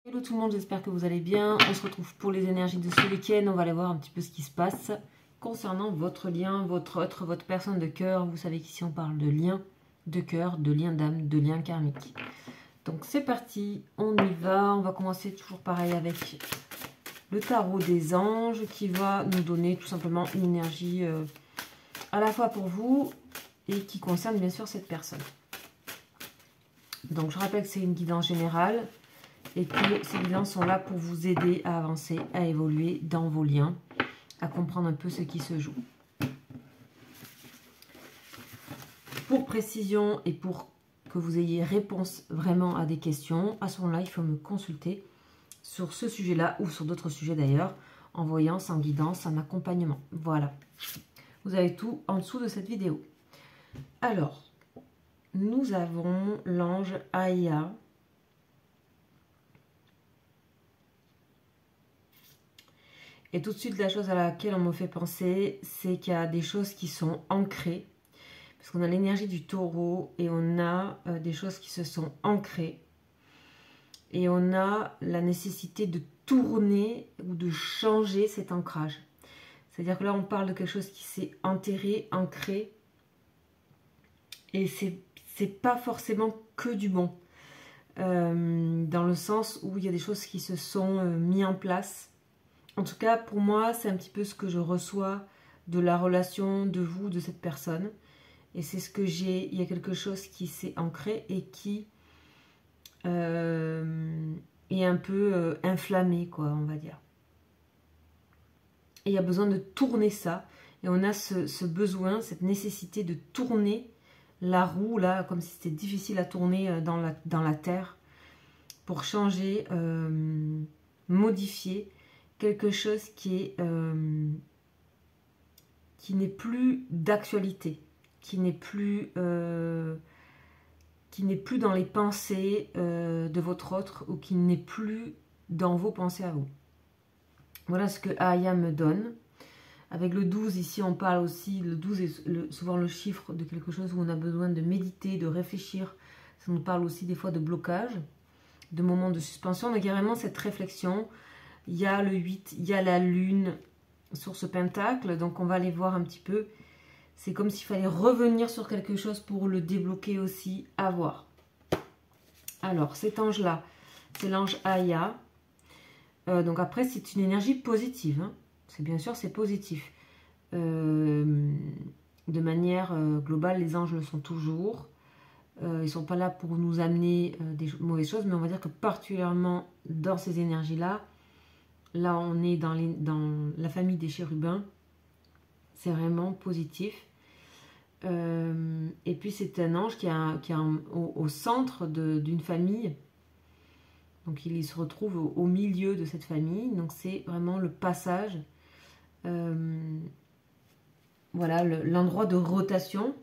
Hello tout le monde, j'espère que vous allez bien. On se retrouve pour les énergies de ce week-end. On va aller voir un petit peu ce qui se passe concernant votre lien, votre personne de cœur. Vous savez qu'ici on parle de lien de cœur, de lien d'âme, de lien karmique. Donc c'est parti, on y va. On va commencer toujours pareil avec le tarot des anges qui va nous donner tout simplement une énergie à la fois pour vous et qui concerne bien sûr cette personne. Donc je rappelle que c'est une guidance générale et que ces guidances sont là pour vous aider à avancer, à évoluer dans vos liens, à comprendre un peu ce qui se joue. Pour précision et pour que vous ayez réponse vraiment à des questions, à ce moment-là, il faut me consulter sur ce sujet-là ou sur d'autres sujets d'ailleurs, en voyance, en guidance, en accompagnement. Voilà. Vous avez tout en dessous de cette vidéo. Alors, nous avons l'ange Aya. Et tout de suite, la chose à laquelle on me fait penser, c'est qu'il y a des choses qui sont ancrées. Parce qu'on a l'énergie du taureau et on a des choses qui se sont ancrées. Et on a la nécessité de tourner ou de changer cet ancrage. C'est-à-dire que là, on parle de quelque chose qui s'est enterré, ancré. Et c'est pas forcément que du bon. Dans le sens où il y a des choses qui se sont mises en place. En tout cas, pour moi, c'est un petit peu ce que je reçois de la relation de vous, de cette personne. Et c'est ce que j'ai. Il y a quelque chose qui s'est ancré et qui est un peu inflammé, quoi, on va dire. Et il y a besoin de tourner ça. Et on a ce besoin, cette nécessité de tourner la roue, là, comme si c'était difficile à tourner dans la terre, pour changer, modifier quelque chose qui n'est plus d'actualité, qui n'est plus dans les pensées de votre autre ou qui n'est plus dans vos pensées à vous. Voilà ce que Aya me donne. Avec le 12, ici on parle aussi, le 12 est souvent le chiffre de quelque chose où on a besoin de méditer, de réfléchir. Ça nous parle aussi des fois de blocage, de moments de suspension. Donc il y a vraiment cette réflexion. Il y a le 8, il y a la lune sur ce pentacle. Donc on va aller voir un petit peu. C'est comme s'il fallait revenir sur quelque chose pour le débloquer aussi, à voir. Alors cet ange-là, c'est l'ange Aya. Donc après, c'est une énergie positive. Hein. C'est bien sûr, c'est positif. De manière globale, les anges le sont toujours. Ils ne sont pas là pour nous amener des mauvaises choses, mais on va dire que particulièrement dans ces énergies-là, là on est dans la famille des chérubins, c'est vraiment positif. Et puis c'est un ange qui est au centre d'une famille. Donc il se retrouve au milieu de cette famille. Donc c'est vraiment le passage. Voilà, l'endroit de rotation.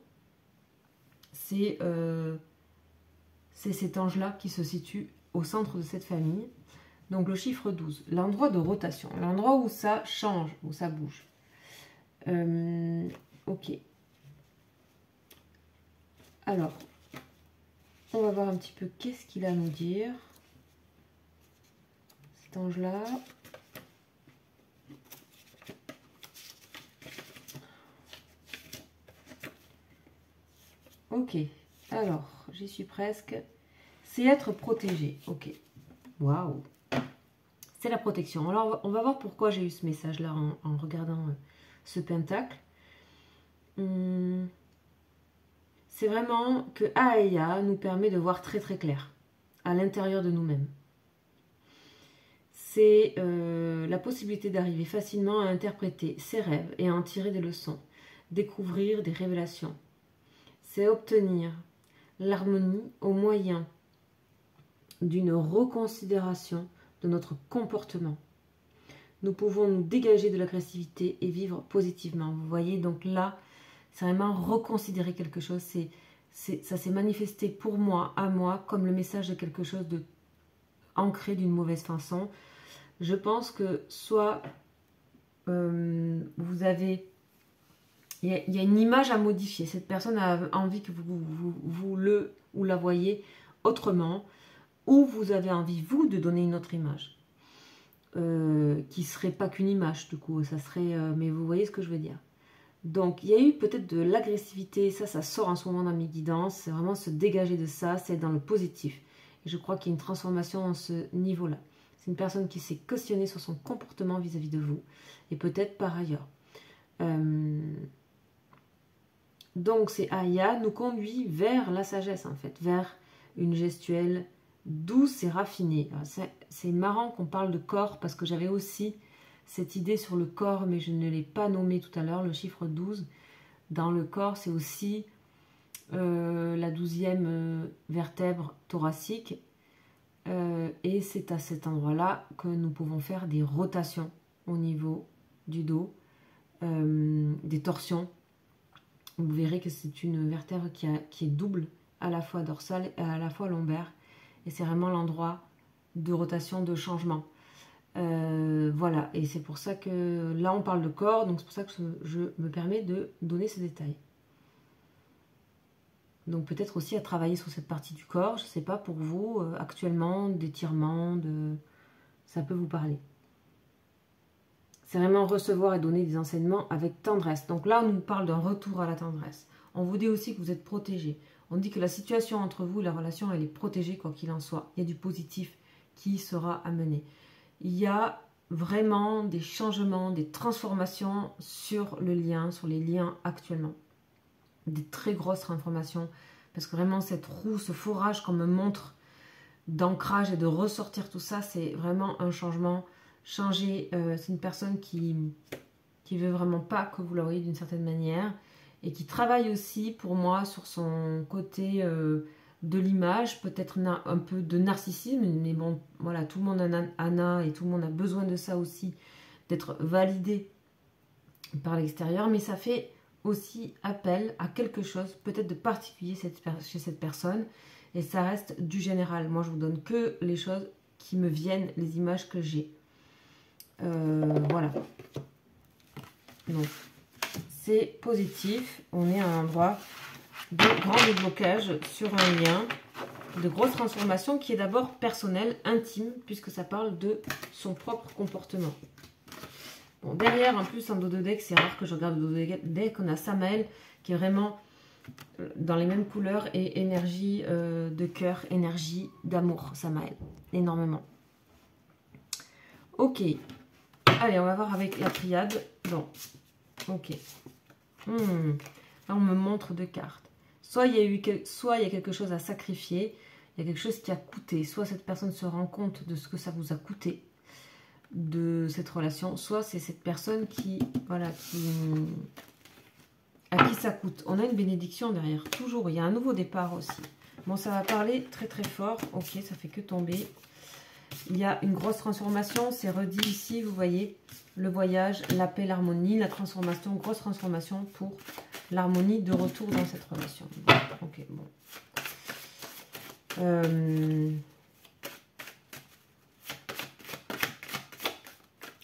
C'est cet ange-là qui se situe au centre de cette famille. Donc le chiffre 12, l'endroit de rotation. L'endroit où ça change, où ça bouge. Ok. Alors, on va voir un petit peu qu'est-ce qu'il a à nous dire. Cet ange-là. Ok, alors, j'y suis presque. C'est être protégé. Ok. Waouh. C'est la protection. Alors, on va voir pourquoi j'ai eu ce message-là en regardant ce pentacle. C'est vraiment que Aya nous permet de voir très très clair à l'intérieur de nous-mêmes. C'est la possibilité d'arriver facilement à interpréter ses rêves et à en tirer des leçons, découvrir des révélations. C'est obtenir l'harmonie au moyen d'une reconsidération de notre comportement. Nous pouvons nous dégager de l'agressivité et vivre positivement. Vous voyez, donc là, c'est vraiment reconsidérer quelque chose. Ça s'est manifesté pour moi, à moi, comme le message de quelque chose de ancré d'une mauvaise façon. Je pense que soit vous avez... Il y a une image à modifier. Cette personne a envie que vous le ou la voyez autrement. ou vous avez envie, vous, de donner une autre image, qui serait pas qu'une image, du coup, ça serait, mais vous voyez ce que je veux dire. Donc, il y a eu peut-être de l'agressivité, ça sort en ce moment dans mes guidances, c'est vraiment se dégager de ça, c'est dans le positif. Et je crois qu'il y a une transformation à ce niveau-là. C'est une personne qui s'est questionnée sur son comportement vis-à-vis de vous, et peut-être par ailleurs. Donc, ces Aya nous conduit vers la sagesse, en fait, vers une gestuelle douce et raffinée. C'est marrant qu'on parle de corps, parce que j'avais aussi cette idée sur le corps, mais je ne l'ai pas nommé tout à l'heure, le chiffre 12. Dans le corps, c'est aussi la 12e vertèbre thoracique. Et c'est à cet endroit-là que nous pouvons faire des rotations au niveau du dos, des torsions. Vous verrez que c'est une vertèbre qui est double, à la fois dorsale et à la fois lombaire. Et c'est vraiment l'endroit de rotation, de changement. Voilà, et c'est pour ça que là on parle de corps, donc c'est pour ça que je me permets de donner ce détail. Donc peut-être aussi à travailler sur cette partie du corps, je ne sais pas pour vous, actuellement, d'étirement, ça peut vous parler. C'est vraiment recevoir et donner des enseignements avec tendresse. Donc là on nous parle d'un retour à la tendresse. On vous dit aussi que vous êtes protégé. On dit que la situation entre vous, la relation, elle est protégée quoi qu'il en soit. Il y a du positif qui sera amené. Il y a vraiment des changements, des transformations sur le lien, sur les liens actuellement. Des très grosses transformations. Parce que vraiment cette roue, ce forage qu'on me montre d'ancrage et de ressortir tout ça, c'est vraiment un changement. Changer, c'est une personne qui veut vraiment pas que vous la voyez d'une certaine manière. Et qui travaille aussi pour moi sur son côté de l'image, peut-être un peu de narcissisme, mais bon, voilà, tout le monde en a et tout le monde a besoin de ça aussi, d'être validé par l'extérieur, mais ça fait aussi appel à quelque chose, peut-être de particulier chez cette personne, et ça reste du général. Moi, je vous donne que les choses qui me viennent, les images que j'ai. Voilà. Donc, c'est positif, on est à un endroit de grand déblocage sur un lien, de grosse transformation qui est d'abord personnelle, intime, puisque ça parle de son propre comportement. Bon, derrière, en plus, en dos de deck, c'est rare que je regarde le dos de deck, on a Samael qui est vraiment dans les mêmes couleurs et énergie de cœur, énergie d'amour, Samael, énormément. Ok, allez, on va voir avec la triade. Bon, ok. Là, on me montre deux cartes. Soit il y a quelque chose à sacrifier, il y a quelque chose qui a coûté. Soit cette personne se rend compte de ce que ça vous a coûté, de cette relation. Soit c'est cette personne qui, voilà, à qui ça coûte. On a une bénédiction derrière, toujours. Il y a un nouveau départ aussi. Bon, ça va parler très très fort. Ok, ça fait que tomber. Il y a une grosse transformation. C'est redit ici, vous voyez. Le voyage, la paix, l'harmonie, la transformation, grosse transformation pour l'harmonie de retour dans cette relation. Ok, bon.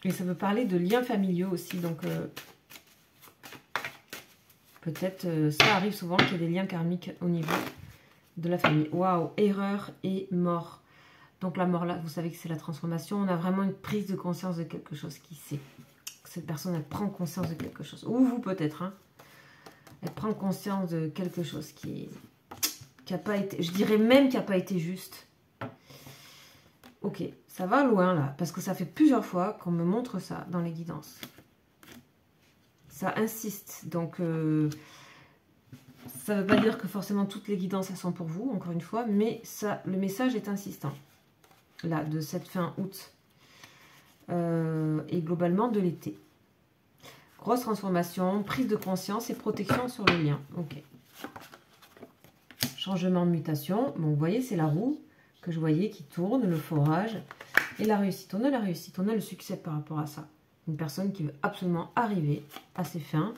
Et ça veut parler de liens familiaux aussi, donc peut-être ça arrive souvent qu'il y ait des liens karmiques au niveau de la famille. Waouh, erreur et mort. Donc la mort là, vous savez que c'est la transformation. On a vraiment une prise de conscience de quelque chose qui sait. Cette personne, elle prend conscience de quelque chose. Ou vous peut-être, hein. Elle prend conscience de quelque chose qui a pas été, je dirais même qui n'a pas été juste. Ok, ça va loin là, parce que ça fait plusieurs fois qu'on me montre ça dans les guidances. Ça insiste, donc ça ne veut pas dire que forcément toutes les guidances elles sont pour vous, encore une fois, mais ça, le message est insistant. Là, de cette fin août et globalement de l'été. Grosse transformation, prise de conscience et protection sur le lien. Ok. Changement de mutation. Bon, vous voyez, c'est la roue que je voyais qui tourne, le forage et la réussite. On a la réussite, on a le succès par rapport à ça. Une personne qui veut absolument arriver à ses fins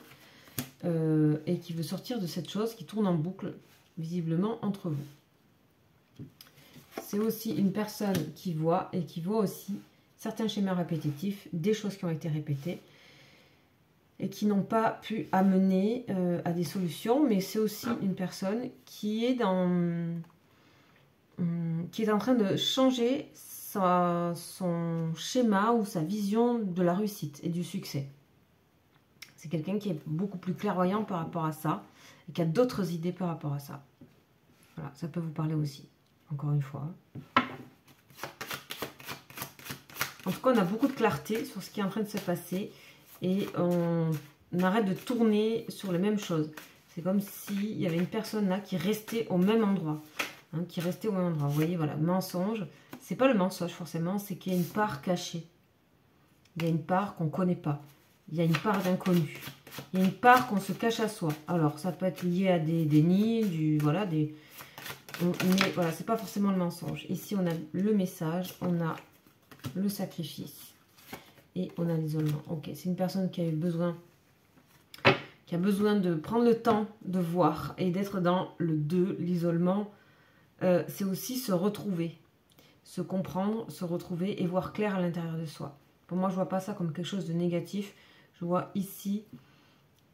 et qui veut sortir de cette chose qui tourne en boucle, visiblement, entre vous. C'est aussi une personne qui voit et qui voit aussi certains schémas répétitifs, des choses qui ont été répétées et qui n'ont pas pu amener à des solutions, mais c'est aussi une personne qui est dans qui est en train de changer son schéma ou sa vision de la réussite et du succès. C'est quelqu'un qui est beaucoup plus clairvoyant par rapport à ça et qui a d'autres idées par rapport à ça. Voilà, ça peut vous parler aussi, encore une fois. En tout cas, on a beaucoup de clarté sur ce qui est en train de se passer et on arrête de tourner sur les mêmes choses. C'est comme s'il y avait une personne là qui restait au même endroit. Hein, qui restait au même endroit. Vous voyez, voilà, mensonge. C'est pas le mensonge forcément, c'est qu'il y a une part cachée. Il y a une part qu'on ne connaît pas. Il y a une part d'inconnu. Il y a une part qu'on se cache à soi. Alors, ça peut être lié à des dénis, voilà, mais voilà, c'est pas forcément le mensonge. Ici, on a le message, on a le sacrifice et on a l'isolement. Ok, c'est une personne qui a eu besoin, de prendre le temps de voir et d'être dans le 2, l'isolement. C'est aussi se retrouver, se comprendre, se retrouver et voir clair à l'intérieur de soi. Pour moi, je vois pas ça comme quelque chose de négatif. Je vois ici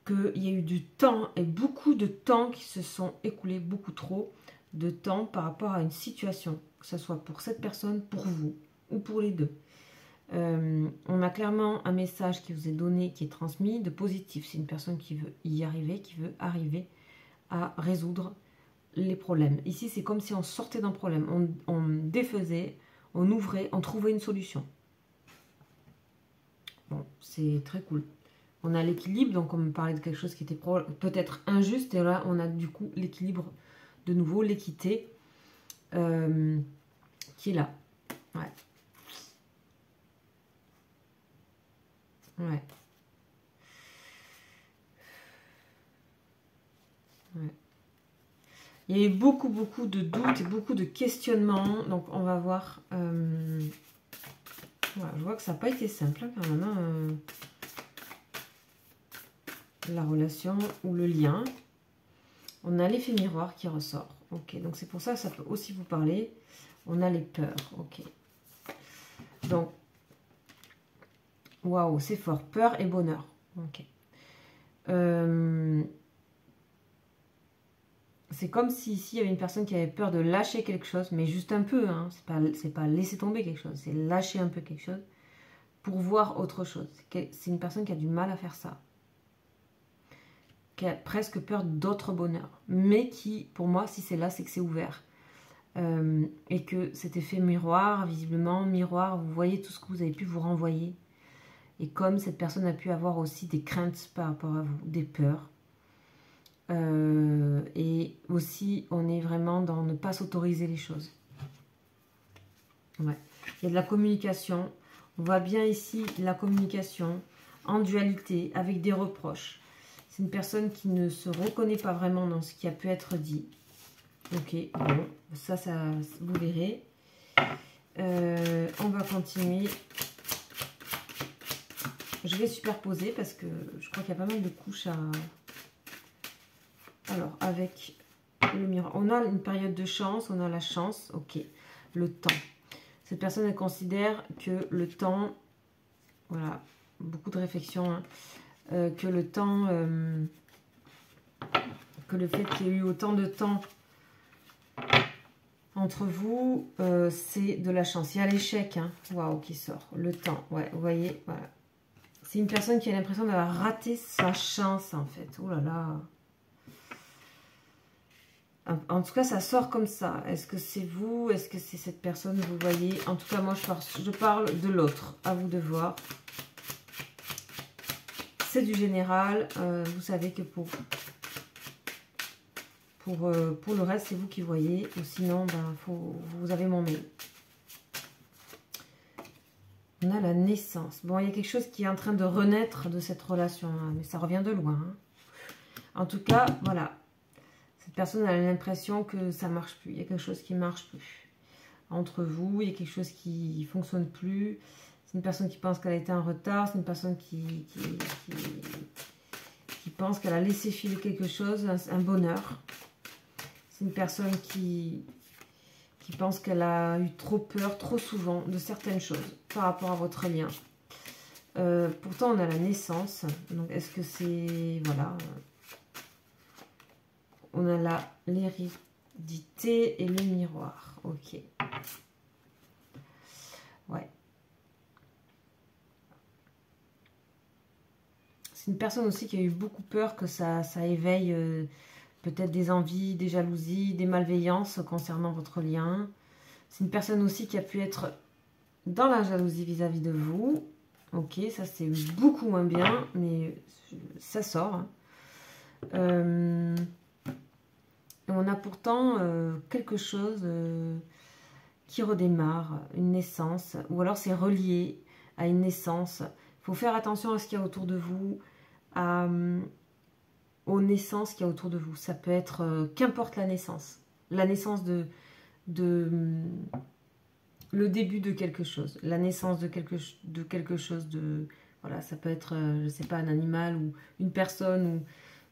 qu'il y a eu du temps et beaucoup de temps qui se sont écoulés, beaucoup trop de temps par rapport à une situation, que ce soit pour cette personne, pour vous ou pour les deux. On a clairement un message qui vous est donné, qui est transmis, de positif. C'est une personne qui veut y arriver, qui veut arriver à résoudre les problèmes. Ici, c'est comme si on sortait d'un problème, on défaisait, on ouvrait, on trouvait une solution. Bon, c'est très cool. On a l'équilibre, donc on me parlait de quelque chose qui était peut-être injuste, et là, on a du coup l'équilibre de nouveau, l'équité qui est là. Ouais. Ouais. Ouais. Il y a eu beaucoup de doutes et beaucoup de questionnements. Donc, on va voir. Voilà, je vois que ça n'a pas été simple, hein, quand même. Hein, la relation ou le lien. On a l'effet miroir qui ressort. Ok, donc c'est pour ça que ça peut aussi vous parler. On a les peurs. Ok. Donc, waouh, c'est fort. Peur et bonheur. Ok. C'est comme si ici, il y avait une personne qui avait peur de lâcher quelque chose, mais juste un peu. Hein. C'est pas laisser tomber quelque chose, c'est lâcher un peu quelque chose pour voir autre chose. C'est une personne qui a du mal à faire ça. Qui a presque peur d'autres bonheurs. Mais qui, pour moi, si c'est là, c'est que c'est ouvert. Et que cet effet miroir, visiblement, miroir, vous voyez tout ce que vous avez pu vous renvoyer. Et comme cette personne a pu avoir aussi des craintes par rapport à vous, des peurs. Et aussi, on est vraiment dans ne pas s'autoriser les choses. Ouais. Il y a de la communication. On voit bien ici la communication en dualité, avec des reproches. C'est une personne qui ne se reconnaît pas vraiment dans ce qui a pu être dit. Ok, bon, ça vous verrez. On va continuer. Je vais superposer parce que je crois qu'il y a pas mal de couches à... Alors, avec le miroir, on a une période de chance, on a la chance, ok. Le temps. Cette personne, elle considère que le temps, voilà, beaucoup de réflexion, hein, que le temps, que le fait qu'il y ait eu autant de temps entre vous, c'est de la chance. Il y a l'échec, hein, waouh, qui sort. Le temps, ouais, vous voyez, voilà. C'est une personne qui a l'impression d'avoir raté sa chance, en fait. Oh là là. En tout cas, ça sort comme ça. Est-ce que c'est vous? Est-ce que c'est cette personne? Vous voyez. En tout cas, moi, je parle de l'autre. À vous de voir. C'est du général. Vous savez que pour le reste, c'est vous qui voyez. Ou sinon, ben, vous avez mon mail. On a la naissance. Bon, il y a quelque chose qui est en train de renaître de cette relation. Hein, mais ça revient de loin. Hein. En tout cas, voilà. Cette personne a l'impression que ça ne marche plus. Il y a quelque chose qui ne marche plus. Entre vous, il y a quelque chose qui ne fonctionne plus. C'est une personne qui pense qu'elle a été en retard. C'est une personne qui pense qu'elle a laissé filer quelque chose, un bonheur. C'est une personne qui pense qu'elle a eu trop peur, trop souvent, de certaines choses par rapport à votre lien. Pourtant, on a la naissance. Donc, est-ce que c'est... Voilà... On a là l'héritage. lucidité et le miroir. Ok. Ouais. C'est une personne aussi qui a eu beaucoup peur que ça éveille peut-être des envies, des jalousies, des malveillances concernant votre lien. C'est une personne aussi qui a pu être dans la jalousie vis-à-vis de vous. Ok, ça c'est beaucoup moins bien, mais ça sort. Hein. On a pourtant quelque chose qui redémarre, une naissance, ou alors c'est relié à une naissance. Il faut faire attention à ce qu'il y a autour de vous, aux naissances qu'il y a autour de vous. Ça peut être, qu'importe la naissance de le début de quelque chose, la naissance de quelque chose de... Voilà, ça peut être, je ne sais pas, un animal ou une personne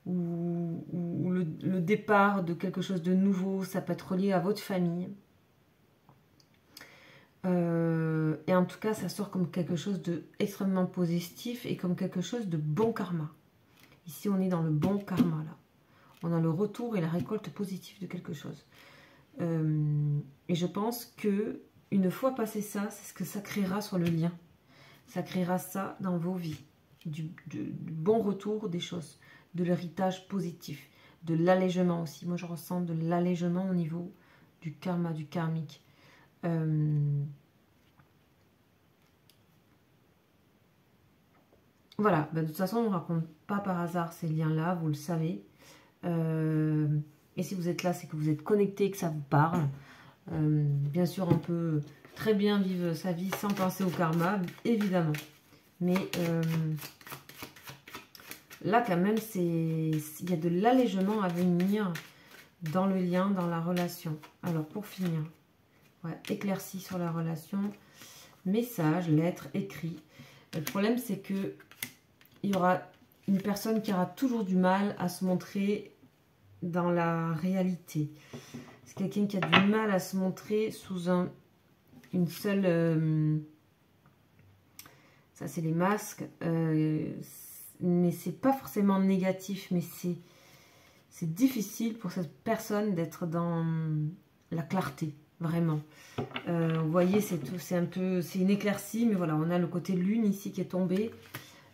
ou le départ de quelque chose de nouveau, ça peut être relié à votre famille. Et en tout cas, ça sort comme quelque chose d'extrêmement positif et comme quelque chose de bon karma. Ici, on est dans le bon karma, là. On a le retour et la récolte positive de quelque chose. Et je pense que une fois passé ça, c'est ce que ça créera sur le lien. Ça créera ça dans vos vies. Du bon retour des choses, de l'héritage positif, de l'allègement aussi. Moi, je ressens de l'allègement au niveau du karma, du karmique. Voilà, ben, de toute façon, on ne raconte pas par hasard ces liens-là, vous le savez. Et si vous êtes là, c'est que vous êtes connecté, que ça vous parle. Bien sûr, on peut très bien vivre sa vie sans penser au karma, évidemment. Mais là, quand même, il y a de l'allègement à venir dans le lien, dans la relation. Alors, pour finir, ouais, éclairci sur la relation, message, lettre, écrit. Le problème, c'est que il y aura une personne qui aura toujours du mal à se montrer dans la réalité. C'est quelqu'un qui a du mal à se montrer sous une seule... ça, c'est les masques. Mais c'est pas forcément négatif, mais c'est difficile pour cette personne d'être dans la clarté, vraiment. Vous voyez, c'est une éclaircie, mais voilà, on a le côté lune ici qui est tombé.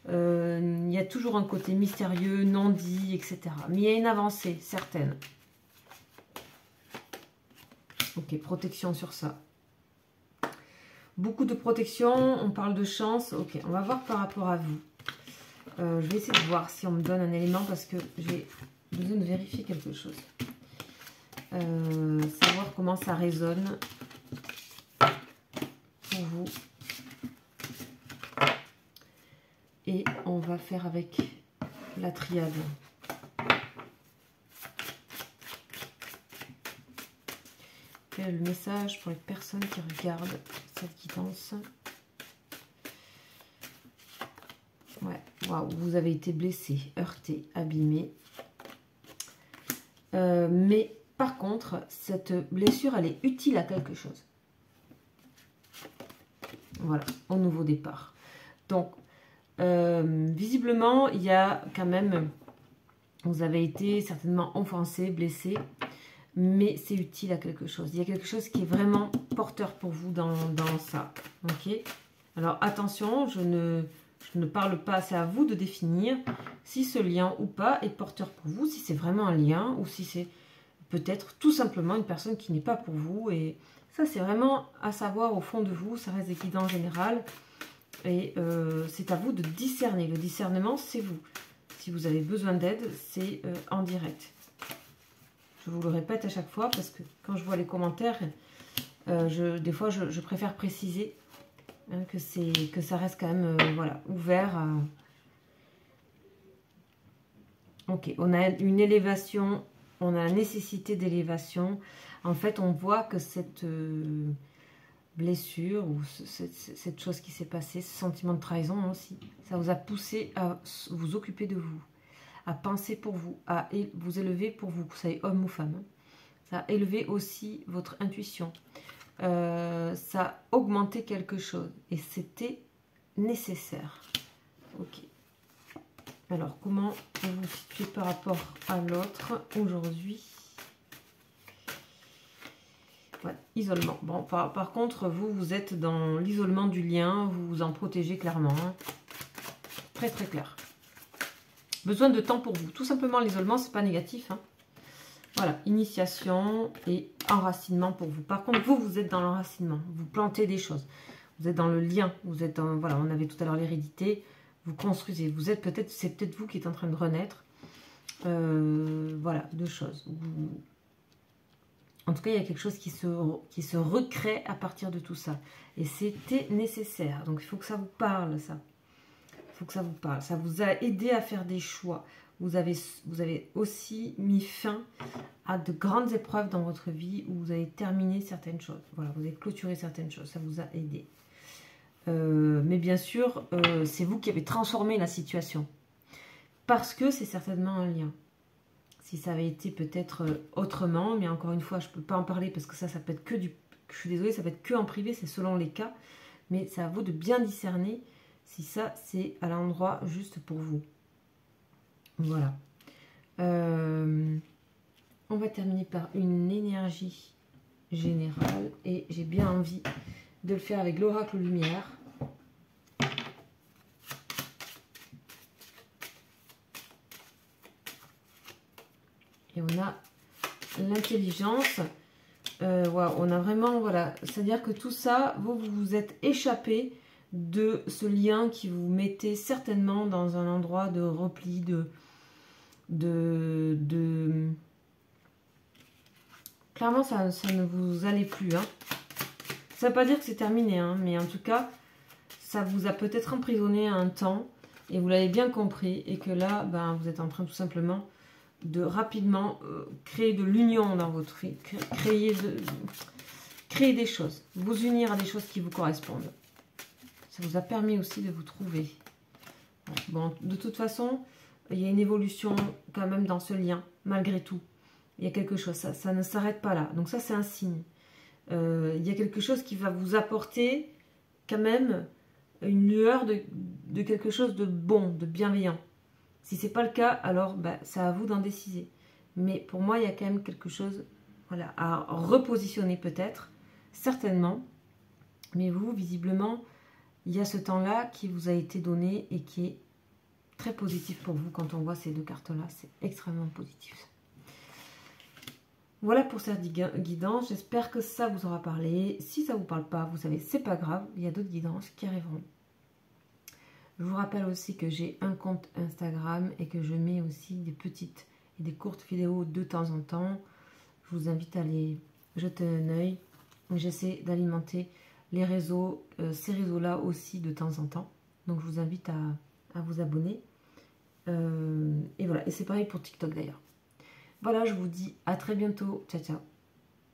Il y a toujours un côté mystérieux, non dit, etc. Mais il y a une avancée certaine. Ok, protection sur ça. Beaucoup de protection, on parle de chance. Ok, on va voir par rapport à vous. Je vais essayer de voir si on me donne un élément parce que j'ai besoin de vérifier quelque chose. Savoir comment ça résonne pour vous. Et on va faire avec la triade. Quel est le message pour les personnes qui regardent cette guidance? Ouais, waouh, vous avez été blessé, heurté, abîmé. Mais par contre, cette blessure, elle est utile à quelque chose. Voilà, au nouveau départ. Donc, visiblement, il y a quand même, vous avez été certainement offensé, blessé, mais c'est utile à quelque chose. Il y a quelque chose qui est vraiment porteur pour vous dans ça. Ok. Alors attention, je ne parle pas, c'est à vous de définir si ce lien ou pas est porteur pour vous, si c'est vraiment un lien ou si c'est peut-être tout simplement une personne qui n'est pas pour vous. Et ça, c'est vraiment à savoir au fond de vous, ça reste des guidances générales. Et c'est à vous de discerner. Le discernement, c'est vous. Si vous avez besoin d'aide, c'est en direct. Je vous le répète à chaque fois parce que quand je vois les commentaires, des fois, je préfère préciser hein, que ça reste quand même voilà, ouvert. Ok, on a une élévation, on a la nécessité d'élévation. En fait, on voit que cette... blessure ou cette chose qui s'est passée, ce sentiment de trahison aussi, ça vous a poussé à vous occuper de vous, à penser pour vous, à vous élever pour vous, que vous soyez homme ou femme. Ça a élevé aussi votre intuition. Ça a augmenté quelque chose et c'était nécessaire. Ok. Alors, comment vous vous situez par rapport à l'autre aujourd'hui? Ouais, isolement. Bon, par contre, vous êtes dans l'isolement du lien, vous vous en protégez clairement. Hein. Très très clair. Besoin de temps pour vous. Tout simplement, l'isolement, c'est pas négatif. Hein. Voilà, initiation et enracinement pour vous. Par contre, vous êtes dans l'enracinement. Vous plantez des choses. Vous êtes dans le lien. Vous êtes dans, voilà, on avait tout à l'heure l'hérédité. Vous construisez. Vous êtes peut-être, c'est peut-être vous qui êtes en train de renaître. Voilà, deux choses. En tout cas, il y a quelque chose qui se recrée à partir de tout ça. Et c'était nécessaire. Donc, il faut que ça vous parle, ça. Il faut que ça vous parle. Ça vous a aidé à faire des choix. Vous avez aussi mis fin à de grandes épreuves dans votre vie où vous avez terminé certaines choses. Voilà, vous avez clôturé certaines choses. Ça vous a aidé. Mais bien sûr, c'est vous qui avez transformé la situation. Parce que c'est certainement un lien. Si ça avait été peut-être autrement, mais encore une fois, je ne peux pas en parler parce que ça peut être que du... Je suis désolée, ça peut être que en privé, c'est selon les cas. Mais ça vaut de bien discerner si ça, c'est à l'endroit juste pour vous. Voilà. On va terminer par une énergie générale. Et j'ai bien envie de le faire avec l'oracle lumière. Et on a l'intelligence. Wow, on a vraiment, voilà. C'est-à-dire que tout ça, vous vous êtes échappé de ce lien qui vous mettait certainement dans un endroit de repli, Clairement, ça ne vous allait plus. Hein. Ça ne veut pas dire que c'est terminé, hein, mais en tout cas, ça vous a peut-être emprisonné à un temps, et vous l'avez bien compris, et que là, ben, vous êtes en train tout simplement de rapidement créer de l'union dans votre vie, créer des choses, vous unir à des choses qui vous correspondent. Ça vous a permis aussi de vous trouver. Bon, de toute façon, il y a une évolution quand même dans ce lien, malgré tout. Il y a quelque chose, ça ne s'arrête pas là. Donc ça, c'est un signe. Il y a quelque chose qui va vous apporter quand même une lueur de quelque chose de bon, de bienveillant. Si ce n'est pas le cas, alors bah, c'est à vous d'en décider. Mais pour moi, il y a quand même quelque chose voilà, à repositionner peut-être, certainement. Mais vous, visiblement, il y a ce temps-là qui vous a été donné et qui est très positif pour vous. Quand on voit ces deux cartes-là, c'est extrêmement positif. Voilà pour cette guidance. J'espère que ça vous aura parlé. Si ça ne vous parle pas, vous savez, c'est pas grave. Il y a d'autres guidances qui arriveront. Je vous rappelle aussi que j'ai un compte Instagram et que je mets aussi des petites et des courtes vidéos de temps en temps. Je vous invite à aller jeter un œil. J'essaie d'alimenter les réseaux, ces réseaux-là aussi de temps en temps. Donc je vous invite à vous abonner. Et voilà, et c'est pareil pour TikTok d'ailleurs. Voilà, je vous dis à très bientôt. Ciao, ciao.